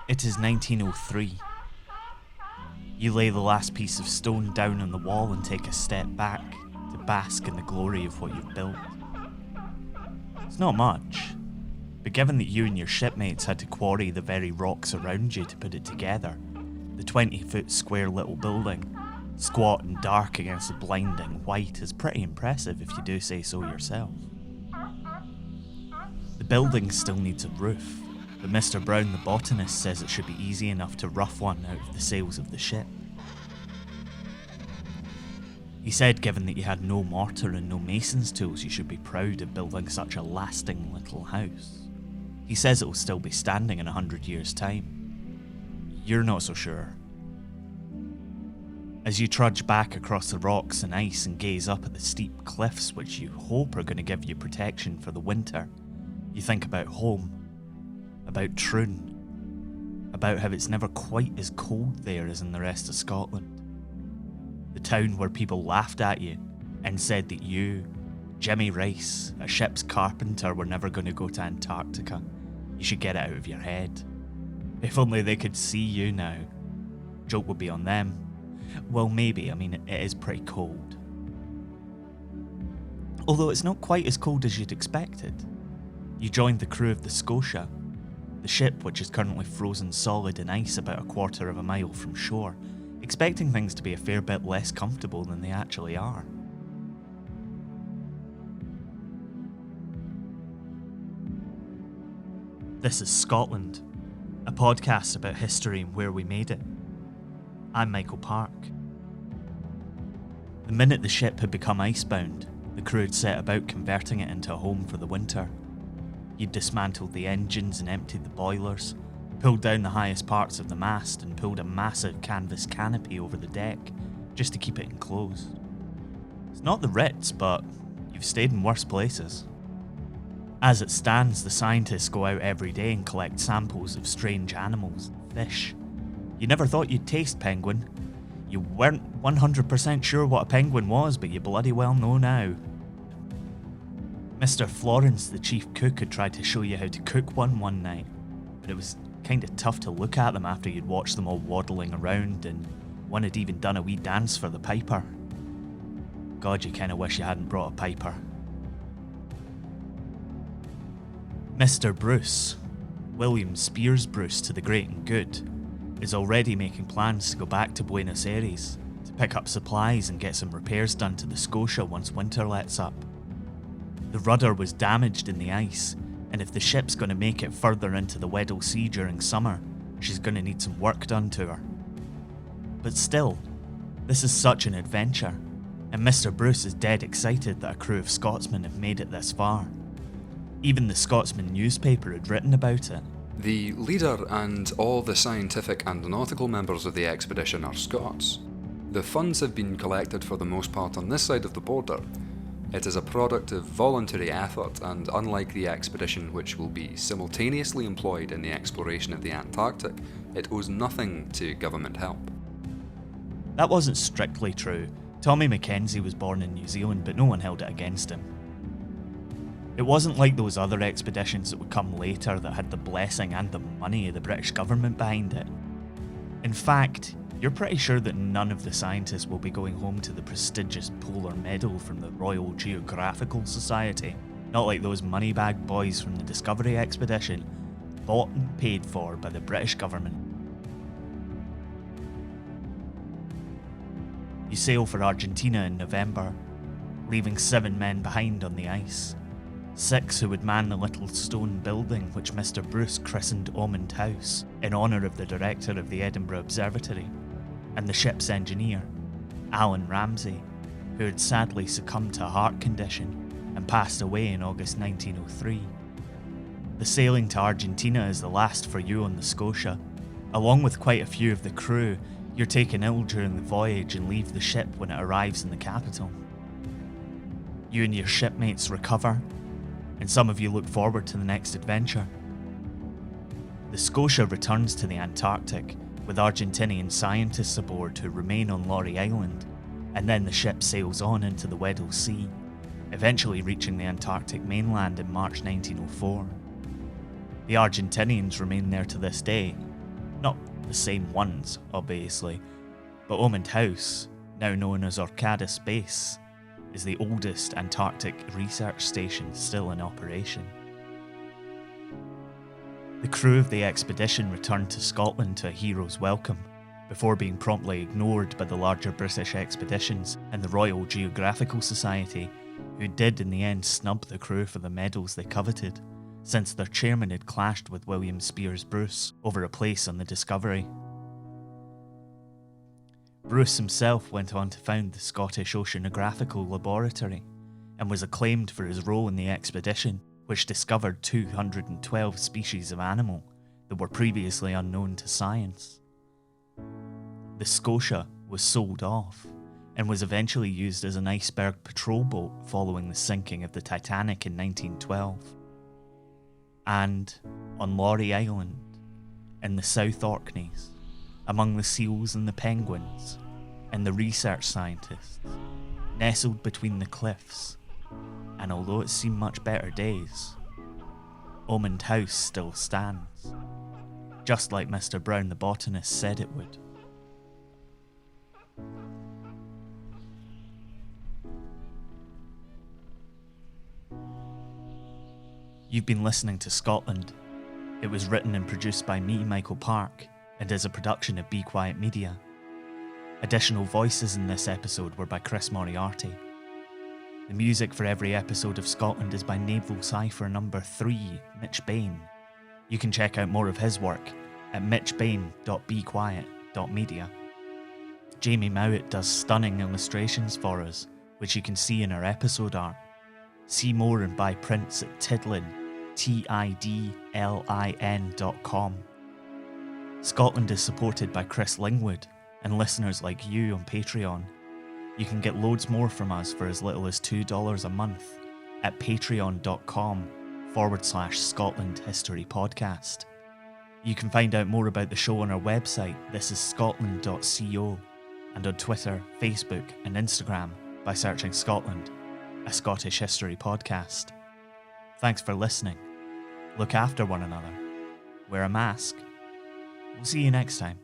It is 1903. You lay the last piece of stone down on the wall and take a step back to bask in the glory of what you've built. It's not much, but given that you and your shipmates had to quarry the very rocks around you to put it together, the 20-foot square little building, squat and dark against the blinding white, is pretty impressive if you do say so yourself. The building still needs a roof, but Mr. Brown the botanist says it should be easy enough to rough one out of the sails of the ship. He said given that you had no mortar and no mason's tools, you should be proud of building such a lasting little house. He says it will still be standing in 100 years' time. You're not so sure. As you trudge back across the rocks and ice and gaze up at the steep cliffs which you hope are going to give you protection for the winter, you think about home, about Troon, about how it's never quite as cold there as in the rest of Scotland. The town where people laughed at you and said that you, Jimmy Rice, a ship's carpenter, were never going to go to Antarctica. You should get it out of your head. If only they could see you now. Joke would be on them. Well, maybe. I mean, it is pretty cold. Although it's not quite as cold as you'd expected. You joined the crew of the Scotia, the ship which is currently frozen solid in ice about a quarter of a mile from shore, expecting things to be a fair bit less comfortable than they actually are. This is Scotland, a podcast about history and where we made it. I'm Michael Park. The minute the ship had become icebound, the crew had set about converting it into a home for the winter. You'd dismantled the engines and emptied the boilers, pulled down the highest parts of the mast and pulled a massive canvas canopy over the deck just to keep it enclosed. It's not the Ritz, but you've stayed in worse places. As it stands, the scientists go out every day and collect samples of strange animals and fish. You never thought you'd taste penguin. You weren't 100% sure what a penguin was, but you bloody well know now. Mr. Florence, the chief cook, had tried to show you how to cook one night, but it was kind of tough to look at them after you'd watched them all waddling around, and one had even done a wee dance for the piper. God, you kind of wish you hadn't brought a piper. Mr. Bruce, William Spears Bruce to the great and good, is already making plans to go back to Buenos Aires to pick up supplies and get some repairs done to the Scotia once winter lets up. The rudder was damaged in the ice, and if the ship's going to make it further into the Weddell Sea during summer, she's going to need some work done to her. But still, this is such an adventure, and Mr. Bruce is dead excited that a crew of Scotsmen have made it this far. Even the Scotsman newspaper had written about it. The leader and all the scientific and nautical members of the expedition are Scots. The funds have been collected for the most part on this side of the border. It is a product of voluntary effort, and unlike the expedition which will be simultaneously employed in the exploration of the Antarctic, it owes nothing to government help. That wasn't strictly true. Tommy Mackenzie was born in New Zealand, but no one held it against him. It wasn't like those other expeditions that would come later that had the blessing and the money of the British government behind it. In fact, you're pretty sure that none of the scientists will be going home to the prestigious Polar Medal from the Royal Geographical Society, not like those moneybag boys from the Discovery Expedition, bought and paid for by the British government. You sail for Argentina in November, leaving 7 men behind on the ice. 6 who would man the little stone building which Mr. Bruce christened Ormond House in honour of the director of the Edinburgh Observatory, and the ship's engineer, Alan Ramsay, who had sadly succumbed to a heart condition and passed away in August 1903. The sailing to Argentina is the last for you on the Scotia. Along with quite a few of the crew, you're taken ill during the voyage and leave the ship when it arrives in the capital. You and your shipmates recover, and some of you look forward to the next adventure. The Scotia returns to the Antarctic with Argentinian scientists aboard who remain on Laurie Island, and then the ship sails on into the Weddell Sea, eventually reaching the Antarctic mainland in March 1904. The Argentinians remain there to this day, Not the same ones, obviously, but Ormond House, now known as Orcadis Base, is the oldest Antarctic research station still in operation. The crew of the expedition returned to Scotland to a hero's welcome, before being promptly ignored by the larger British expeditions and the Royal Geographical Society, who did in the end snub the crew for the medals they coveted, since their chairman had clashed with William Spears Bruce over a place on the Discovery. Bruce himself went on to found the Scottish Oceanographical Laboratory, and was acclaimed for his role in the expedition, which discovered 212 species of animal that were previously unknown to science. The Scotia was sold off, and was eventually used as an iceberg patrol boat following the sinking of the Titanic in 1912. And on Laurie Island, in the South Orkneys, among the seals and the penguins, and the research scientists, nestled between the cliffs, and although it's seen much better days, Ormond House still stands, just like Mr. Brown the botanist said it would. You've been listening to Scotland. It was written and produced by me, Michael Park, and is a production of Be Quiet Media. Additional voices in this episode were by Chris Moriarty. The music for every episode of Scotland is by Naval Cipher number 3, Mitch Bain. You can check out more of his work at mitchbain.bequiet.media. Jamie Mowat does stunning illustrations for us, which you can see in our episode art. See more and buy prints at Tidlin, tidlin.com. Scotland is supported by Chris Lingwood and listeners like you on Patreon. You can get loads more from us for as little as $2 a month at patreon.com/Scotland History Podcast. You can find out more about the show on our website, thisisscotland.co, and on Twitter, Facebook, and Instagram by searching Scotland, a Scottish History Podcast. Thanks for listening. Look after one another. Wear a mask. We'll see you next time.